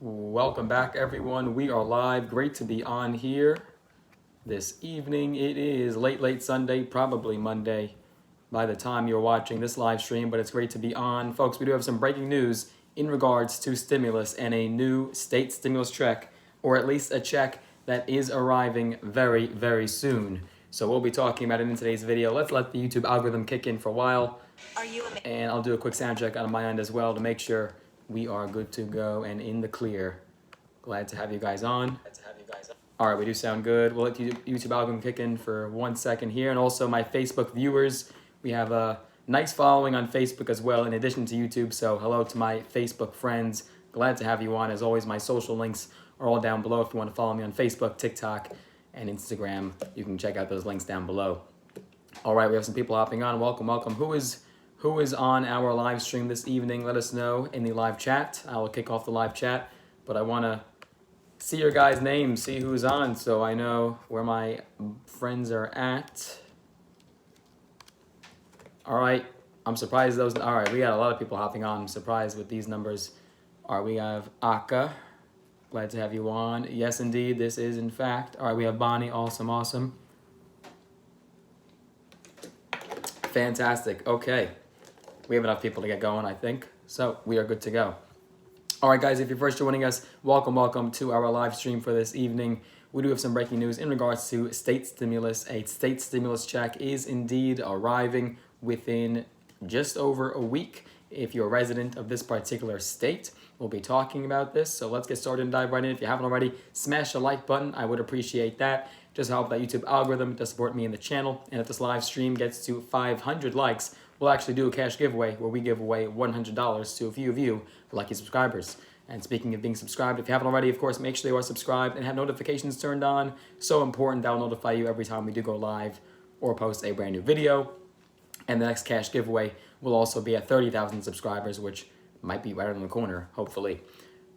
Welcome back, everyone. We are live. Great to be on here this evening. It is late Sunday, probably Monday by the time you're watching this live stream, but it's great to be on. Folks, we do have some breaking news in regards to stimulus and a new state stimulus check, or at least a check that is arriving very, very soon. So we'll be talking about it in today's video. Let's let the YouTube algorithm kick in for a while. And I'll do a quick sound check on my end as well to make sure we are good to go and in the clear. Glad to have you guys on. All right, we do sound good. We'll let the YouTube algorithm kick in for 1 second here. And also my Facebook viewers, we have a nice following on Facebook as well, in addition to YouTube. So hello to my Facebook friends. Glad to have you on. As always, my social links are all down below. If you want to follow me on Facebook, TikTok, and Instagram, you can check out those links down below. All right, we have some people hopping on. Welcome. Who is on our live stream this evening? Let us know in the live chat. I will kick off the live chat, but I want to see your guys' names, see who's on, so I know where my friends are at. All right, I'm surprised those. All right, we got a lot of people hopping on. I'm surprised with these numbers. All right, we have Aka. Glad to have you on. Yes, indeed, this is in fact. All right, we have Bonnie. Awesome. Fantastic. Okay. We have enough people to get going, I think. So we are good to go. All right, guys, if you're first joining us, welcome to our live stream for this evening. We do have some breaking news in regards to state stimulus. A state stimulus check is indeed arriving within just over a week. If you're a resident of this particular state, we'll be talking about this. So let's get started and dive right in. If you haven't already, smash the like button. I would appreciate that. Just help that YouTube algorithm to support me in the channel. And if this live stream gets to 500 likes, we'll actually do a cash giveaway where we give away $100 to a few of you lucky subscribers. And speaking of being subscribed, if you haven't already, of course, make sure you are subscribed and have notifications turned on. So important, that will notify you every time we do go live or post a brand new video. And the next cash giveaway will also be at 30,000 subscribers, which might be right around the corner, hopefully.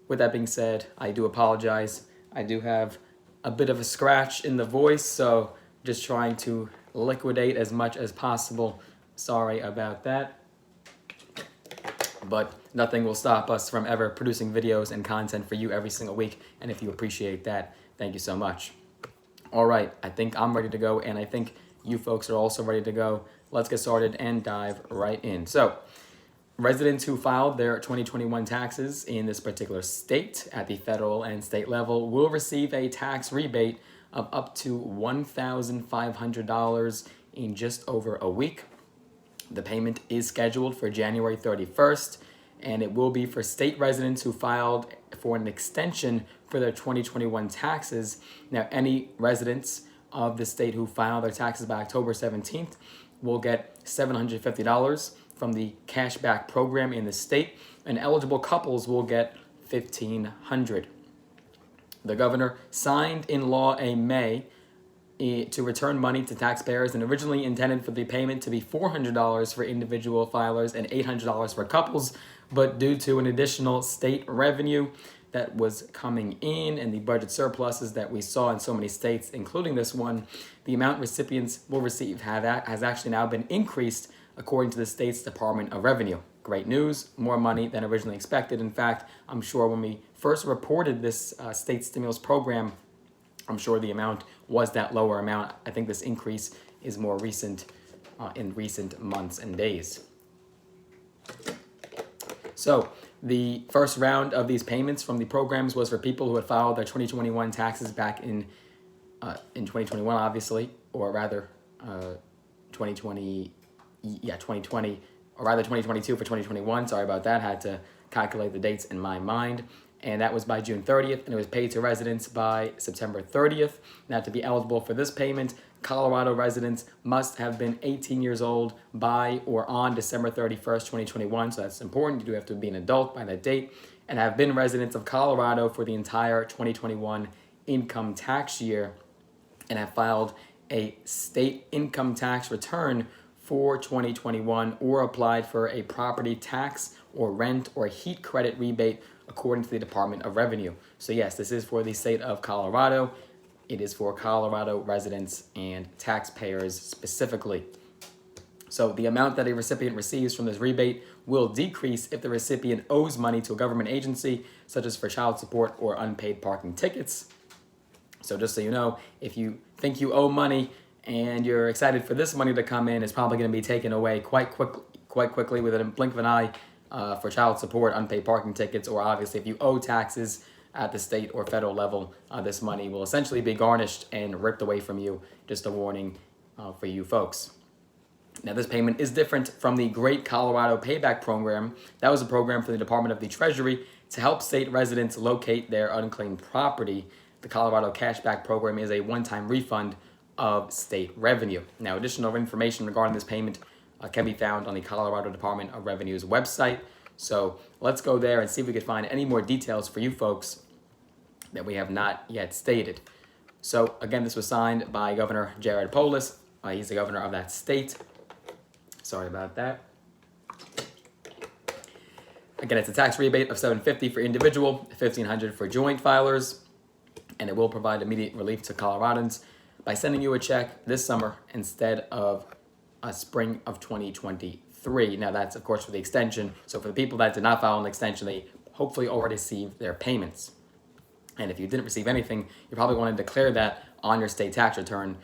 With that being said, I do apologize. I do have a bit of a scratch in the voice, so just trying to liquidate as much as possible. Sorry about that. But nothing will stop us from ever producing videos and content for you every single week. And if you appreciate that, thank you so much. All right, I think I'm ready to go, and I think you folks are also ready to go. Let's get started and dive right in. So, residents who filed their 2021 taxes in this particular state at the federal and state level will receive a tax rebate of up to $1,500 in just over a week. The payment is scheduled for January 31st, and it will be for state residents who filed for an extension for their 2021 taxes. Now, any residents of the state who filed their taxes by October 17th will get $750 from the cashback program in the state, and eligible couples will get $1,500. The governor signed in law in May to return money to taxpayers, and originally intended for the payment to be $400 for individual filers and $800 for couples, but due to an additional state revenue that was coming in and the budget surpluses that we saw in so many states, including this one, the amount recipients will receive has actually now been increased according to the state's Department of Revenue. Great news, more money than originally expected. In fact, I'm sure when we first reported this state stimulus program, I'm sure the amount was that lower amount. I think this increase is more recent in recent months and days. So the first round of these payments from the programs was for people who had filed their 2021 taxes back in 2021, obviously, or rather 2020, or rather 2022 for 2021. Sorry about that. Had to calculate the dates in my mind. And that was by June 30th, and it was paid to residents by September 30th. Now, to be eligible for this payment, Colorado residents must have been 18 years old by or on December 31st, 2021. So that's important. You do have to be an adult by that date and have been residents of Colorado for the entire 2021 income tax year and have filed a state income tax return for 2021 or applied for a property tax or rent or heat credit rebate according to the Department of Revenue. So yes, this is for the state of Colorado. It is for Colorado residents and taxpayers specifically. So the amount that a recipient receives from this rebate will decrease if the recipient owes money to a government agency, such as for child support or unpaid parking tickets. So just so you know, if you think you owe money and you're excited for this money to come in, it's probably going to be taken away quite quickly within a blink of an eye for child support, unpaid parking tickets, or obviously if you owe taxes at the state or federal level, this money will essentially be garnished and ripped away from you. Just a warning for you folks. Now, this payment is different from the Great Colorado Payback Program. That was a program for the Department of the Treasury to help state residents locate their unclaimed property. The Colorado Cashback Program is a one-time refund of state revenue. Now, additional information regarding this payment can be found on the Colorado Department of Revenue's website. So let's go there and see if we can find any more details for you folks that we have not yet stated. So again, this was signed by Governor Jared Polis. He's the governor of that state. Sorry about that. Again, it's a tax rebate of $750 for individual, $1,500 for joint filers, and it will provide immediate relief to Coloradans by sending you a check this summer instead of spring of 2023. Now, that's, of course, for the extension. So for the people that did not file an extension, they hopefully already received their payments. And if you didn't receive anything, you probably want to declare that on your state tax return.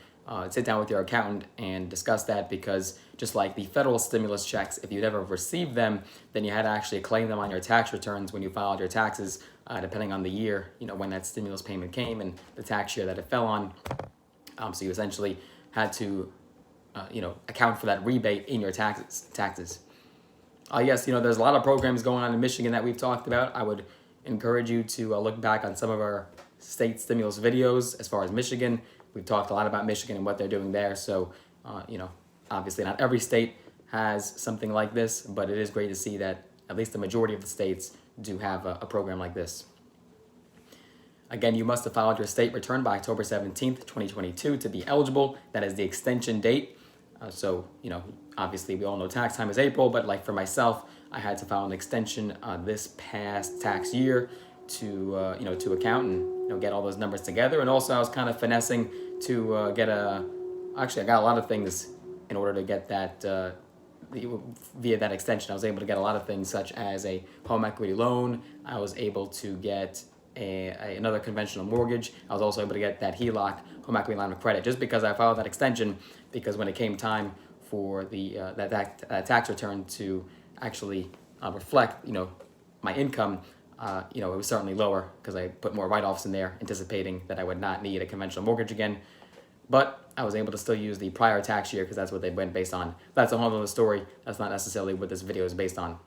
Sit down with your accountant and discuss that, because just like the federal stimulus checks, if you'd ever received them, then you had to actually claim them on your tax returns when you filed your taxes, depending on the year, when that stimulus payment came and the tax year that it fell on. So you essentially had to, account for that rebate in your taxes. Yes, there's a lot of programs going on in Michigan that we've talked about. I would encourage you to look back on some of our state stimulus videos as far as Michigan. We've talked a lot about Michigan and what they're doing there. So, obviously not every state has something like this, but it is great to see that at least the majority of the states do have a program like this. Again, you must have filed your state return by October 17th, 2022 to be eligible. That is the extension date. So, obviously we all know tax time is April, but like for myself, I had to file an extension this past tax year to account and, get all those numbers together. And also I was kind of finessing to I got a lot of things in order to get that, via that extension. I was able to get a lot of things such as a home equity loan. I was able to get another conventional mortgage. I was also able to get that HELOC, home equity line of credit, just because I filed that extension, because when it came time for the that tax return to actually reflect, my income, it was certainly lower because I put more write-offs in there, anticipating that I would not need a conventional mortgage again. But I was able to still use the prior tax year because that's what they went based on. That's a whole other story. That's not necessarily what this video is based on.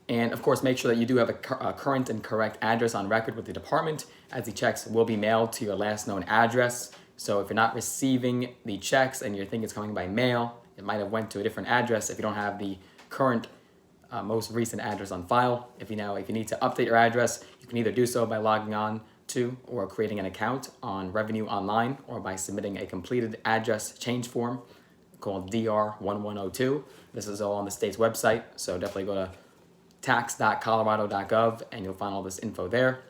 And of course, make sure that you do have a current and correct address on record with the department, as the checks will be mailed to your last known address. So if you're not receiving the checks and you think it's coming by mail, it might have went to a different address if you don't have the current most recent address on file. If you need to update your address, you can either do so by logging on to or creating an account on Revenue Online, or by submitting a completed address change form called DR1102. This is all on the state's website, so definitely go to tax.colorado.gov and you'll find all this info there.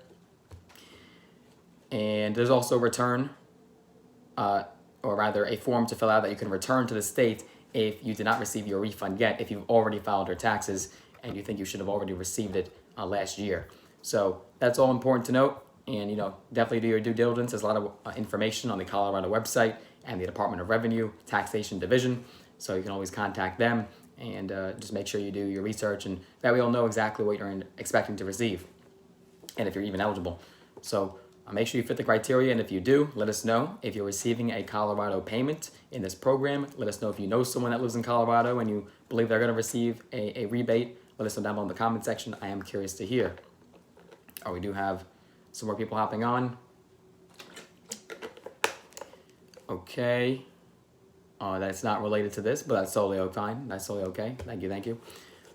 And there's also return, or rather a form to fill out that you can return to the state if you did not receive your refund yet, if you've already filed your taxes and you think you should have already received it last year. So that's all important to note, and definitely do your due diligence. There's a lot of information on the Colorado website and the Department of Revenue Taxation Division, so you can always contact them and just make sure you do your research, and that we all know exactly what you're expecting to receive and if you're even eligible. So make sure you fit the criteria, and if you do, let us know. If you're receiving a Colorado payment in this program, let us know. If you know someone that lives in Colorado and you believe they're going to receive a rebate, let us know down below in the comment section. I am curious to hear. We do have some more people hopping on. Okay. That's not related to this, but that's totally fine. That's totally okay. Thank you.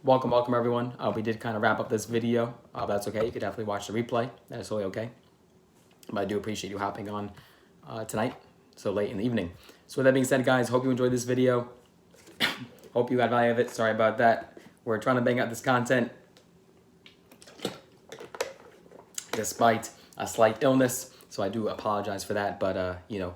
Welcome everyone. We did kind of wrap up this video, but that's okay. You could definitely watch the replay. That is totally okay. But I do appreciate you hopping on tonight, so late in the evening. So with that being said, guys, hope you enjoyed this video. Hope you had value of it. Sorry about that. We're trying to bang out this content despite a slight illness, so I do apologize for that. But